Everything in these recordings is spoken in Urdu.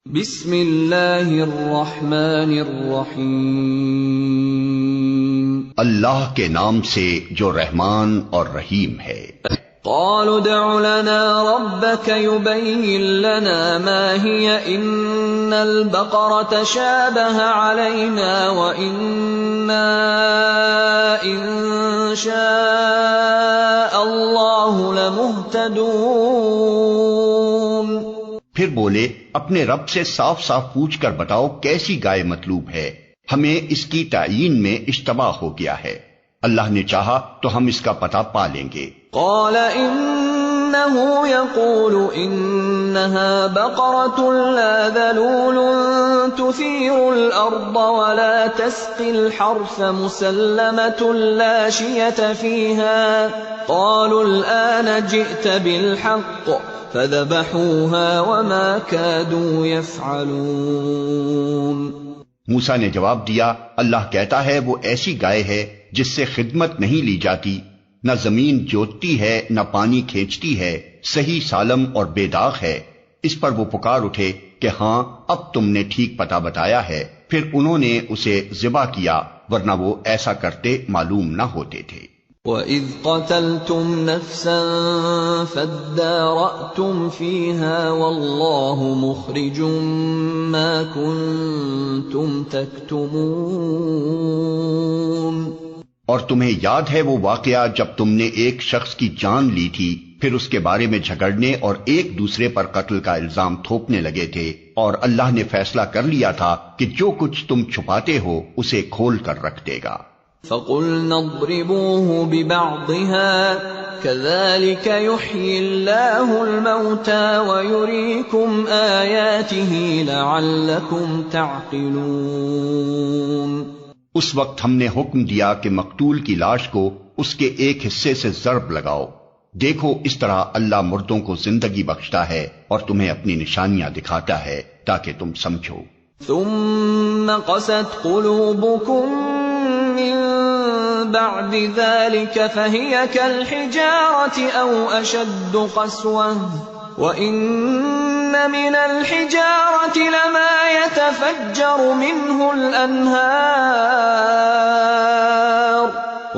بسم اللہ الرحمن الرحیم، اللہ کے نام سے جو رحمان اور رحیم ہے۔ قالوا ادع لنا ربك يبين لنا ما هي إن البقرة تشابه علينا وإنا إن شاء الله لمهتدون۔ پھر بولے اپنے رب سے صاف صاف پوچھ کر بتاؤ کیسی گائے مطلوب ہے، ہمیں اس کی تعیین میں اشتباہ ہو گیا ہے، اللہ نے چاہا تو ہم اس کا پتہ پا لیں گے۔ قال إنه يقول إنها بقرة لا ذلول تثير الأرض ولا تسقي الحرث مسلمة لا شية فيها قالوا الآن جئت بالحق فذبحوها وما كادوا يفعلون۔ موسیٰ نے جواب دیا، اللہ کہتا ہے وہ ایسی گائے ہے جس سے خدمت نہیں لی جاتی، نہ زمین جوتتی ہے نہ پانی کھینچتی ہے، صحیح سالم اور بے داغ ہے۔ اس پر وہ پکار اٹھے کہ ہاں اب تم نے ٹھیک پتہ بتایا ہے، پھر انہوں نے اسے ذبح کیا، ورنہ وہ ایسا کرتے معلوم نہ ہوتے تھے۔ وَإِذْ قَتَلْتُمْ نَفْسًا فَادَّارَأْتُمْ فِيهَا وَاللَّهُ مُخْرِجٌ مَا كُنتُمْ تَكْتُمُونَ۔ اور تمہیں یاد ہے وہ واقعہ جب تم نے ایک شخص کی جان لی تھی، پھر اس کے بارے میں جھگڑنے اور ایک دوسرے پر قتل کا الزام تھوپنے لگے تھے، اور اللہ نے فیصلہ کر لیا تھا کہ جو کچھ تم چھپاتے ہو اسے کھول کر رکھ دے گا۔ فَقُلْنَا اضْرِبُوهُ بِبَعْضِهَا كَذَلِكَ يُحْيِي اللَّهُ الْمَوْتَى وَيُرِيكُمْ آيَاتِهِ لَعَلَّكُمْ تَعْقِلُونَ۔ اس وقت ہم نے حکم دیا کہ مقتول کی لاش کو اس کے ایک حصے سے ضرب لگاؤ، دیکھو اس طرح اللہ مردوں کو زندگی بخشتا ہے اور تمہیں اپنی نشانیاں دکھاتا ہے تاکہ تم سمجھو۔ ثُمَّ قَسَتْ قُلُوبُكُم مِّن بَعْدِ ذَلِكَ فَهِيَ كَالْحِجَارَةِ أَوْ أَشَدُّ قَسْوَةً وَإِنَّ مِنَ الْحِجَارَةِ لَمَا يَتَفَجَّرُ مِنْهُ الْأَنْهَارُ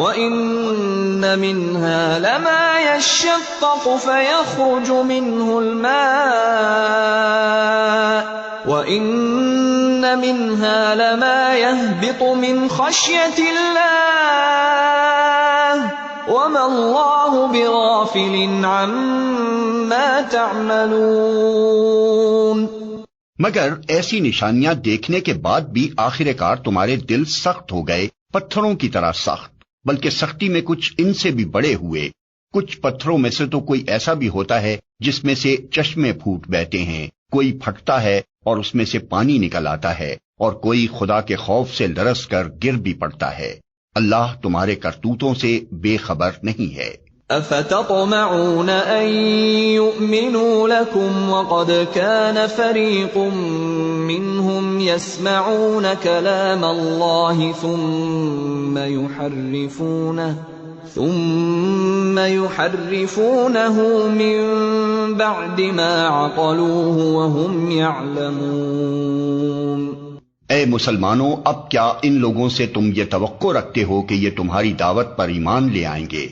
وَإِنَّ مِنْهَا لَمَا يَشَّقَّقُ فَيَخْرُجُ مِنْهُ الْمَاءُ وَإِنَّ مِنْهَا لَمَا يَهْبِطُ مِنْ خَشْيَةِ اللَّهِ وَمَا اللَّهُ بِغَافِلٍ عَمَّا تَعْمَلُونَ۔ مگر ایسی نشانیاں دیکھنے کے بعد بھی آخر کار تمہارے دل سخت ہو گئے، پتھروں کی طرح سخت، بلکہ سختی میں کچھ ان سے بھی بڑے ہوئے۔ کچھ پتھروں میں سے تو کوئی ایسا بھی ہوتا ہے جس میں سے چشمے پھوٹ بہتے ہیں، کوئی پھٹتا ہے اور اس میں سے پانی نکل آتا ہے، اور کوئی خدا کے خوف سے لرز کر گر بھی پڑتا ہے۔ اللہ تمہارے کرتوتوں سے بے خبر نہیں ہے۔ أَفَتَطْمَعُونَ أَن يُؤْمِنُوا لَكُمْ وَقَدْ كَانَ فَرِيقٌ مِّنْهُمْ يَسْمَعُونَ كَلَامَ اللَّهِ ثُمَّ يُحَرِّفُونَهُ مِن بَعْدِ مَا عَقَلُوهُ وَهُمْ يَعْلَمُونَ۔ اے مسلمانوں، اب کیا ان لوگوں سے تم یہ توقع رکھتے ہو کہ یہ تمہاری دعوت پر ایمان لے آئیں گے،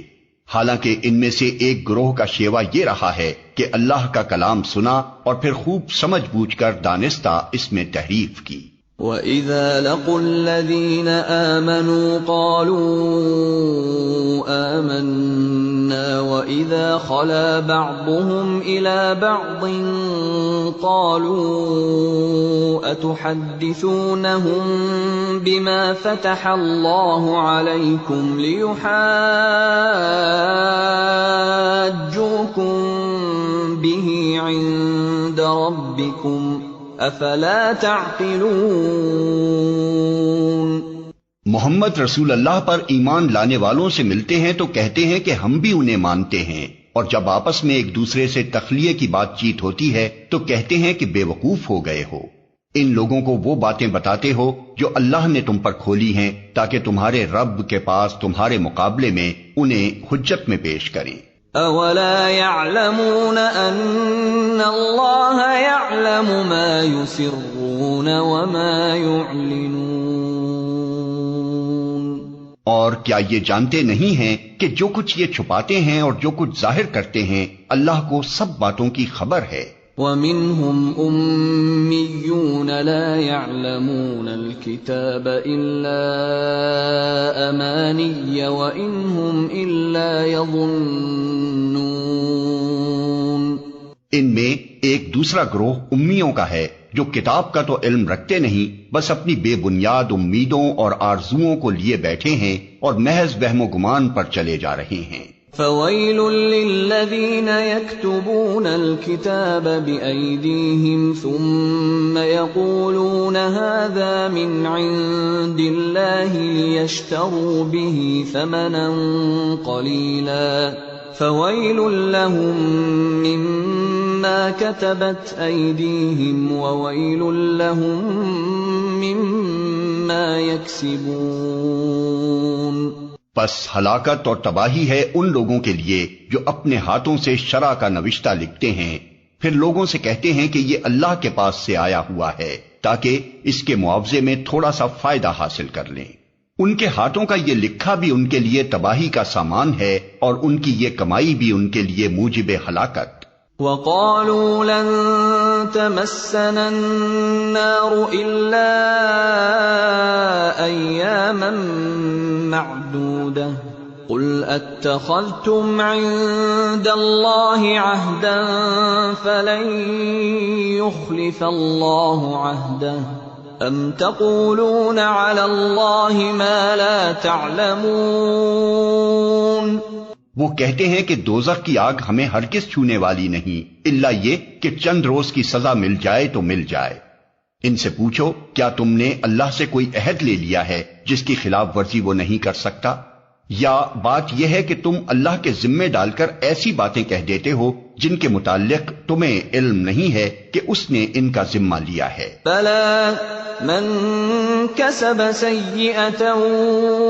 حالانکہ ان میں سے ایک گروہ کا شیوا یہ رہا ہے کہ اللہ کا کلام سنا اور پھر خوب سمجھ بوجھ کر دانستہ اس میں تحریف کی۔ وَإِذَا لَقُوا الَّذِينَ آمَنُوا قَالُوا آمَنَّا وَإِذَا خَلَا بَعْضُهُمْ إِلَى بَعْضٍ قَالُوا أَتُحَدِّثُونَهُم بِمَا فَتَحَ اللَّهُ عَلَيْكُمْ لِيُحَاجُّوكُم بِهِ عِندَ رَبِّكُمْ افلا تعقلون۔ محمد رسول اللہ پر ایمان لانے والوں سے ملتے ہیں تو کہتے ہیں کہ ہم بھی انہیں مانتے ہیں، اور جب آپس میں ایک دوسرے سے تخلیہ کی بات چیت ہوتی ہے تو کہتے ہیں کہ بے وقوف ہو گئے ہو۔ ان لوگوں کو وہ باتیں بتاتے ہو جو اللہ نے تم پر کھولی ہیں تاکہ تمہارے رب کے پاس تمہارے مقابلے میں انہیں حجت میں پیش کریں۔ أَوَلَا يَعْلَمُونَ أَنَّ اللَّهَ يَعْلَمُ مَا يُسِرُّونَ وَمَا يُعْلِنُونَ؟ اور کیا یہ جانتے نہیں ہیں کہ جو کچھ یہ چھپاتے ہیں اور جو کچھ ظاہر کرتے ہیں اللہ کو سب باتوں کی خبر ہے۔ وَمِنْهُمْ أُمِّيُّونَ لَا يَعْلَمُونَ الْكِتَابَ إِلَّا أَمَانِيَّ وَإِنْ هُمْ إِلَّا يَظُنُّونَ۔ ان میں ایک دوسرا گروہ امیوں کا ہے جو کتاب کا تو علم رکھتے نہیں، بس اپنی بے بنیاد امیدوں اور آرزوؤں کو لیے بیٹھے ہیں اور محض وہم و گمان پر چلے جا رہے ہیں۔ فَوَيْلٌ لِّلَّذِينَ يَكْتُبُونَ الْكِتَابَ بِأَيْدِيهِمْ ثُمَّ يَقُولُونَ هَٰذَا مِنْ عِندِ اللَّهِ لِيَشْتَرُوا بِهِ ثَمَنًا قَلِيلًا فَوَيْلٌ لَّهُم مِّمَّا كَتَبَتْ أَيْدِيهِمْ وَوَيْلٌ لَّهُم مِّمَّا يَكْسِبُونَ۔ پس ہلاکت اور تباہی ہے ان لوگوں کے لیے جو اپنے ہاتھوں سے شرع کا نوشتہ لکھتے ہیں، پھر لوگوں سے کہتے ہیں کہ یہ اللہ کے پاس سے آیا ہوا ہے تاکہ اس کے معاوضے میں تھوڑا سا فائدہ حاصل کر لیں۔ ان کے ہاتھوں کا یہ لکھا بھی ان کے لیے تباہی کا سامان ہے اور ان کی یہ کمائی بھی ان کے لیے موجب ہلاکت۔ وَقَالُوا لَن تَمَسَّنَا النَّارُ إِلَّا أَيَّامًا مَّعْدُودَةً قُلْ أَتَّخَذْتُمْ عِندَ اللَّهِ عَهْدًا فَلَن يُخْلِفَ اللَّهُ عَهْدَهُ أَمْ تَقُولُونَ عَلَى اللَّهِ مَا لَا تَعْلَمُونَ۔ وہ کہتے ہیں کہ دوزخ کی آگ ہمیں ہرگز چھونے والی نہیں الا یہ کہ چند روز کی سزا مل جائے تو مل جائے۔ ان سے پوچھو کیا تم نے اللہ سے کوئی عہد لے لیا ہے جس کی خلاف ورزی وہ نہیں کر سکتا؟ یا بات یہ ہے کہ تم اللہ کے ذمے ڈال کر ایسی باتیں کہہ دیتے ہو جن کے متعلق تمہیں علم نہیں ہے کہ اس نے ان کا ذمہ لیا ہے۔ بَلَىٰ مَن كَسَبَ سَيِّئَةً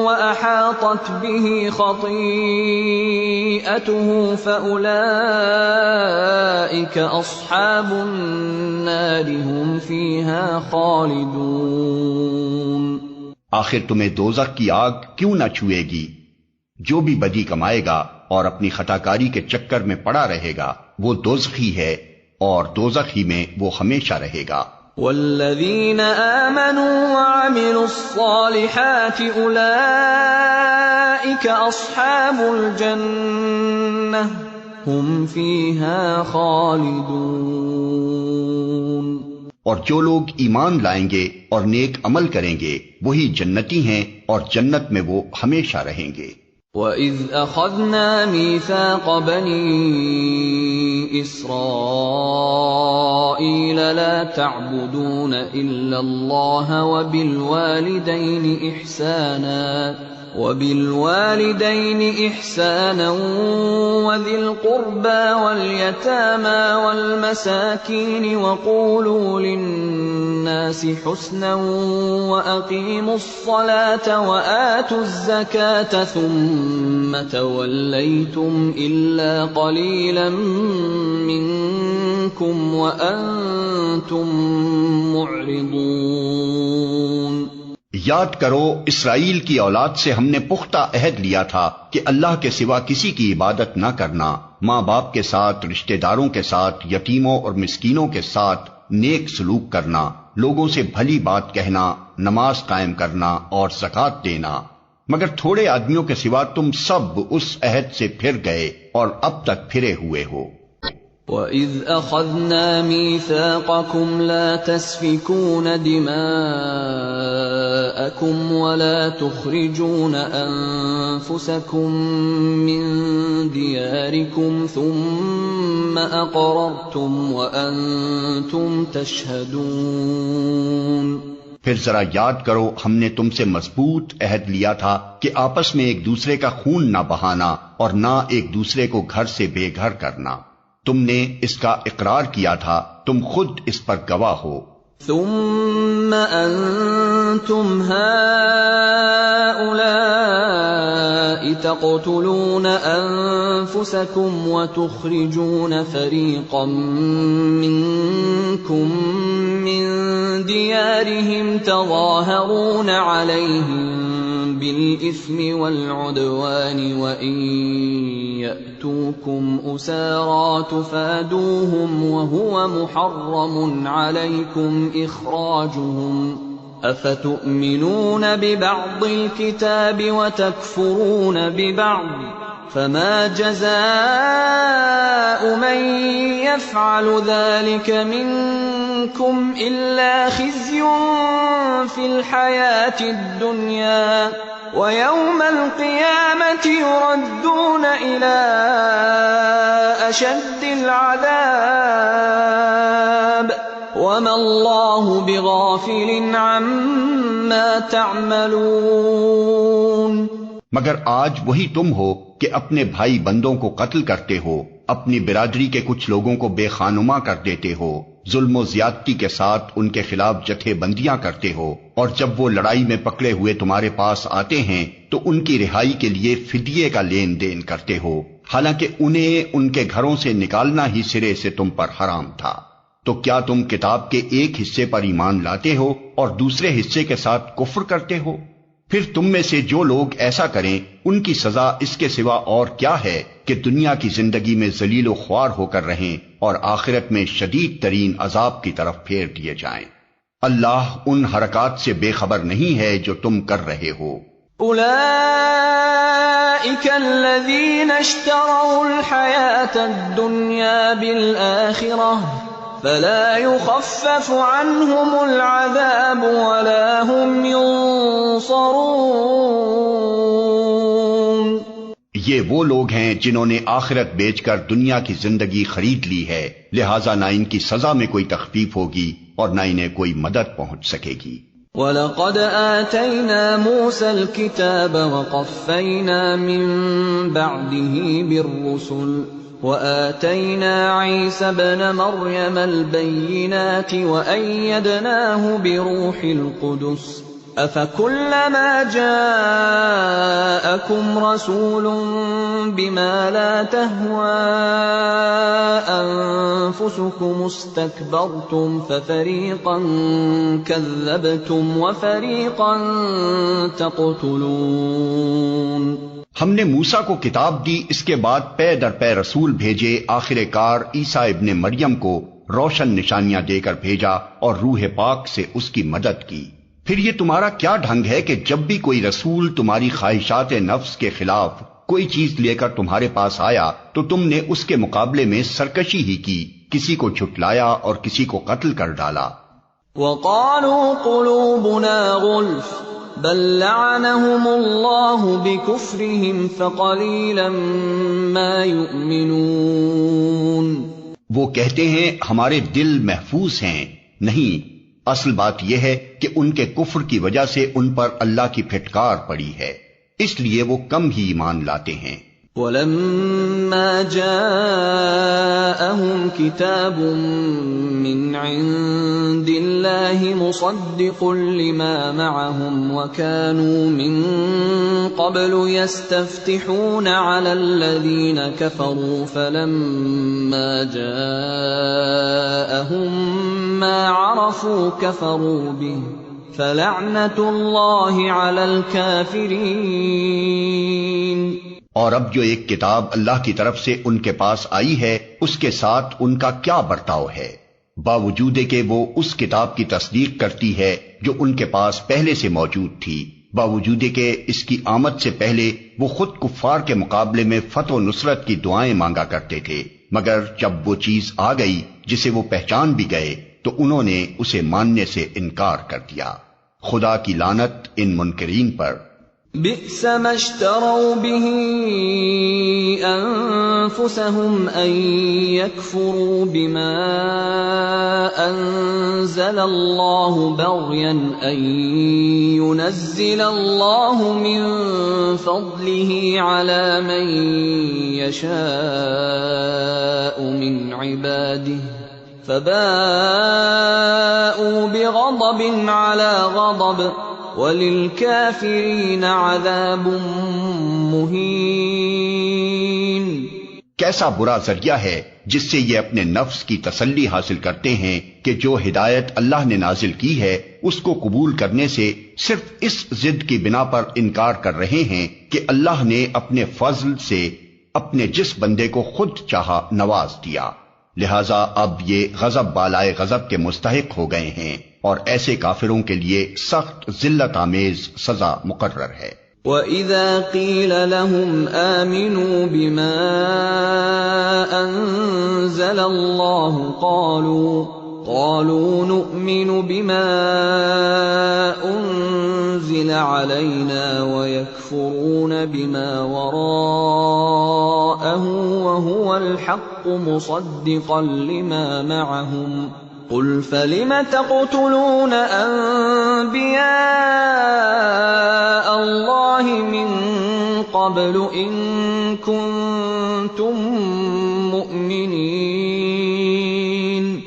وَأَحَاطَتْ بِهِ خَطِيئَتُهُ فَأُولَٰئِكَ أَصْحَابُ النَّارِ هُمْ فِيهَا خَالِدُونَ۔ آخر تمہیں دوزخ کی آگ کیوں نہ چھوئے گی؟ جو بھی بدی کمائے گا اور اپنی خطاکاری کے چکر میں پڑا رہے گا وہ دوزخی ہے اور دوزخ ہی میں وہ ہمیشہ رہے گا۔ والذین آمنوا وعملوا الصالحات اولئک اصحاب الجنہ ہم فیہا خالدون۔ اور جو لوگ ایمان لائیں گے اور نیک عمل کریں گے وہی جنتی ہیں اور جنت میں وہ ہمیشہ رہیں گے۔ وَإِذْ أَخَذْنَا مِيثَاقَ بَنِي إِسْرَائِيلَ لَا تَعْبُدُونَ إِلَّا اللَّهَ وَبِالْوَالِدَيْنِ إِحْسَانًا وَذِي الْقُرْبَى وَالْيَتَامَى وَالْمَسَاكِينِ وَقُولُوا لِلنَّاسِ حُسْنًا وَأَقِيمُوا الصَّلَاةَ وَآتُوا الزَّكَاةَ ثُمَّ تَوَلَّيْتُمْ إِلَّا قَلِيلًا مِّنكُمْ وَأَنتُمْ مُعْرِضُونَ۔ یاد کرو اسرائیل کی اولاد سے ہم نے پختہ عہد لیا تھا کہ اللہ کے سوا کسی کی عبادت نہ کرنا، ماں باپ کے ساتھ، رشتہ داروں کے ساتھ، یتیموں اور مسکینوں کے ساتھ نیک سلوک کرنا، لوگوں سے بھلی بات کہنا، نماز قائم کرنا اور زکوٰۃ دینا، مگر تھوڑے آدمیوں کے سوا تم سب اس عہد سے پھر گئے اور اب تک پھرے ہوئے ہو۔ وَإِذْ أَخَذْنَا مِيثَاقَكُمْ لَا تَسْفِكُونَ دِمَاءَكُمْ وَلَا تُخْرِجُونَ أَنفُسَكُمْ مِنْ دِيَارِكُمْ ثُمَّ أَقْرَرْتُمْ وَأَنْتُمْ تَشْهَدُونَ۔ پھر ذرا یاد کرو ہم نے تم سے مضبوط عہد لیا تھا کہ آپس میں ایک دوسرے کا خون نہ بہانا اور نہ ایک دوسرے کو گھر سے بے گھر کرنا۔ تم نے اس کا اقرار کیا تھا، تم خود اس پر گواہ ہو۔ ثم أنتم هؤلاء تقتلون أنفسكم وتخرجون فريقا منكم من ديارهم تظاهرون عليهم بالإثم والعدوان وإن يأتوكم أسارى تفادوهم وهو محرم عليكم إخراجهم أفتؤمنون ببعض الكتاب وتكفرون ببعض فما جزاء من يفعل ذلك منكم إلا خزي في الحياة الدنيا ويوم القيامة يردون إلى أشد العذاب وما الله بغافل عما تعملون. مگر آج وہی تم ہو کہ اپنے بھائی بندوں کو قتل کرتے ہو، اپنی برادری کے کچھ لوگوں کو بے خانما کر دیتے ہو، ظلم و زیادتی کے ساتھ ان کے خلاف جتھے بندیاں کرتے ہو، اور جب وہ لڑائی میں پکڑے ہوئے تمہارے پاس آتے ہیں تو ان کی رہائی کے لیے فدیے کا لین دین کرتے ہو، حالانکہ انہیں ان کے گھروں سے نکالنا ہی سرے سے تم پر حرام تھا. تو کیا تم کتاب کے ایک حصے پر ایمان لاتے ہو اور دوسرے حصے کے ساتھ کفر کرتے ہو؟ پھر تم میں سے جو لوگ ایسا کریں ان کی سزا اس کے سوا اور کیا ہے کہ دنیا کی زندگی میں ذلیل و خوار ہو کر رہیں اور آخرت میں شدید ترین عذاب کی طرف پھیر دیے جائیں. اللہ ان حرکات سے بے خبر نہیں ہے جو تم کر رہے ہو. اولئک الذین اشتروا الحیاة الدنیا بالآخرہ فلا يخفف عنهم العذاب ولا هم ينصرون. یہ وہ لوگ ہیں جنہوں نے آخرت بیچ کر دنیا کی زندگی خرید لی ہے، لہذا نہ ان کی سزا میں کوئی تخفیف ہوگی اور نہ انہیں کوئی مدد پہنچ سکے گی. وَلَقَدْ آتَيْنَا مُوسَى الْكِتَابَ وَقَفَّيْنَا مِن بَعْدِهِ بِالرُّسُلِ وَآتَيْنَا عِيسَى ابْنَ مَرْيَمَ الْبَيِّنَاتِ وَأَيَّدْنَاهُ بِرُوحِ الْقُدُسِ أَفَكُلَّمَا جَاءَكُمْ رَسُولٌ بِمَا لَا تَهْوَىٰ أَنفُسُكُمُ اسْتَكْبَرْتُمْ فَفَرِيقًا كَذَّبْتُمْ وَفَرِيقًا تَقْتُلُونَ. ہم نے موسیٰ کو کتاب دی، اس کے بعد پے در پے رسول بھیجے، آخر کار عیسیٰ ابن مریم کو روشن نشانیاں دے کر بھیجا اور روح پاک سے اس کی مدد کی. پھر یہ تمہارا کیا ڈھنگ ہے کہ جب بھی کوئی رسول تمہاری خواہشات نفس کے خلاف کوئی چیز لے کر تمہارے پاس آیا تو تم نے اس کے مقابلے میں سرکشی ہی کی، کسی کو جھٹلایا اور کسی کو قتل کر ڈالا. وَقَالُوا قُلُوبُنَا غُلْفٌ بل لعنهم اللہ بکفرهم فقلیلا ما یؤمنون. وہ کہتے ہیں ہمارے دل محفوظ ہیں، نہیں، اصل بات یہ ہے کہ ان کے کفر کی وجہ سے ان پر اللہ کی پھٹکار پڑی ہے، اس لیے وہ کم ہی ایمان لاتے ہیں. وَلَمَّا جَاءَهُمْ كِتَابٌ مِّنْ عِندِ اللَّهِ مُصَدِّقٌ لِّمَا مَعَهُمْ وَكَانُوا مِن قَبْلُ يَسْتَفْتِحُونَ عَلَى الَّذِينَ كَفَرُوا فَلَمَّا جَاءَهُم مَّا عَرَفُوا كَفَرُوا بِهِ فَلَعْنَةُ اللَّهِ عَلَى الْكَافِرِينَ. اور اب جو ایک کتاب اللہ کی طرف سے ان کے پاس آئی ہے اس کے ساتھ ان کا کیا برتاؤ ہے، باوجود کہ وہ اس کتاب کی تصدیق کرتی ہے جو ان کے پاس پہلے سے موجود تھی، باوجود کہ اس کی آمد سے پہلے وہ خود کفار کے مقابلے میں فتح و نصرت کی دعائیں مانگا کرتے تھے، مگر جب وہ چیز آ گئی جسے وہ پہچان بھی گئے تو انہوں نے اسے ماننے سے انکار کر دیا. خدا کی لعنت ان منکرین پر. بئس ما اشتروا به انفسهم ان يكفروا بما انزل الله بغيا ان ينزل الله من فضله على من يشاء من عباده فباءوا بغضب على غضب وَلِلْكَافِرِينَ عَذَابٌ مُّهِينٌ۔ کیسا برا ذریعہ ہے جس سے یہ اپنے نفس کی تسلی حاصل کرتے ہیں کہ جو ہدایت اللہ نے نازل کی ہے اس کو قبول کرنے سے صرف اس ضد کی بنا پر انکار کر رہے ہیں کہ اللہ نے اپنے فضل سے اپنے جس بندے کو خود چاہا نواز دیا، لہذا اب یہ غضب بالائے غضب کے مستحق ہو گئے ہیں، اور ایسے کافروں کے لیے سخت ذلت آمیز سزا مقرر ہے۔ وَإِذَا قِيلَ لَهُمْ آمِنُوا بِمَا أَنزَلَ اللَّهُ قَالُوا نُؤْمِنُ بِمَا أُنزِلَ عَلَيْنَا وَيَكْفُرُونَ بِمَا وَرَاءَهُ وَهُوَ الْحَقُّ مُصَدِّقًا لِمَا مَعَهُمْ قُلْ فَلِمَ تَقْتُلُونَ أَنبِيَاءَ اللَّهِ مِن قَبْلُ إِن كُنتُم مُّؤْمِنِينَ۔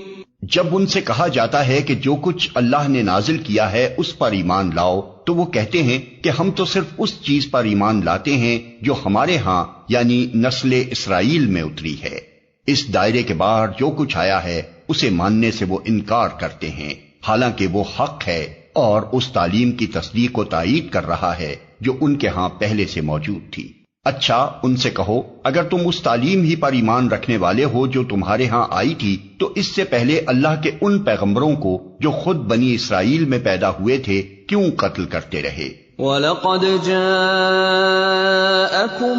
جب ان سے کہا جاتا ہے کہ جو کچھ اللہ نے نازل کیا ہے اس پر ایمان لاؤ، تو وہ کہتے ہیں کہ ہم تو صرف اس چیز پر ایمان لاتے ہیں جو ہمارے ہاں یعنی نسل اسرائیل میں اتری ہے۔ اس دائرے کے باہر جو کچھ آیا ہے اسے ماننے سے وہ انکار کرتے ہیں، حالانکہ وہ حق ہے اور اس تعلیم کی تصدیق و تائید کر رہا ہے جو ان کے ہاں پہلے سے موجود تھی۔ اچھا ان سے کہو اگر تم اس تعلیم ہی پر ایمان رکھنے والے ہو جو تمہارے ہاں آئی تھی تو اس سے پہلے اللہ کے ان پیغمبروں کو جو خود بنی اسرائیل میں پیدا ہوئے تھے کیوں قتل کرتے رہے؟ وَلَقَدْ جَاءَكُم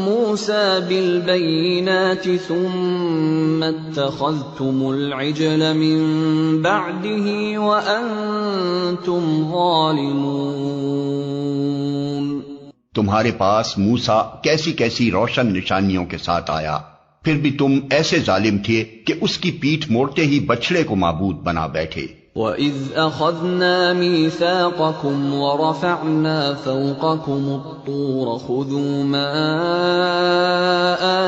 مُّوسَىٰ بِالْبَيِّنَاتِ ثُمَّ اتَّخَذْتُمُ الْعِجْلَ مِن بَعْدِهِ وَأَنتُمْ ظَالِمُونَ۔ تمہارے پاس موسیٰ کیسی کیسی روشن نشانیوں کے ساتھ آیا، پھر بھی تم ایسے ظالم تھے کہ اس کی پیٹھ موڑتے ہی بچڑے کو معبود بنا بیٹھے۔ وَإِذْ أَخَذْنَا مِيثَاقَكُمْ وَرَفَعْنَا فَوْقَكُمُ الطُّورَ خُذُوا مَا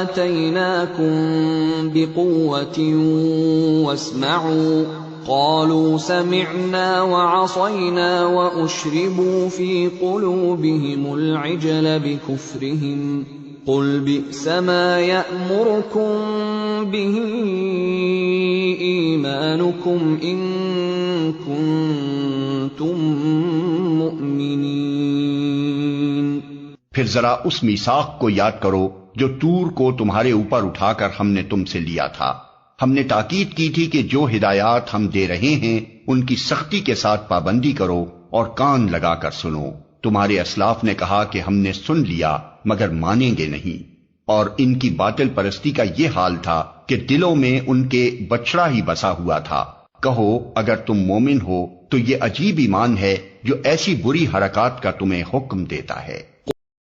آتَيْنَاكُمْ بِقُوَّةٍ وَاسْمَعُوا قَالُوا سَمِعْنَا وَعَصَيْنَا وَأُشْرِبُوا فِي قُلُوبِهِمُ الْعِجْلَ بِكُفْرِهِمْ قُلْ بِئْسَ مَا يَأْمُرُكُمْ بِهِ إِيمَانُكُمْ إِن كُنتُم مُّؤْمِنِينَ۔ پھر ذرا اس میثاق کو یاد کرو جو طور کو تمہارے اوپر اٹھا کر ہم نے تم سے لیا تھا۔ ہم نے تاکید کی تھی کہ جو ہدایات ہم دے رہے ہیں ان کی سختی کے ساتھ پابندی کرو اور کان لگا کر سنو۔ تمہارے اسلاف نے کہا کہ ہم نے سن لیا مگر مانیں گے نہیں، اور ان کی باطل پرستی کا یہ حال تھا کہ دلوں میں ان کے بچڑا ہی بسا ہوا تھا۔ کہو اگر تم مومن ہو تو یہ عجیب ایمان ہے جو ایسی بری حرکات کا تمہیں حکم دیتا ہے۔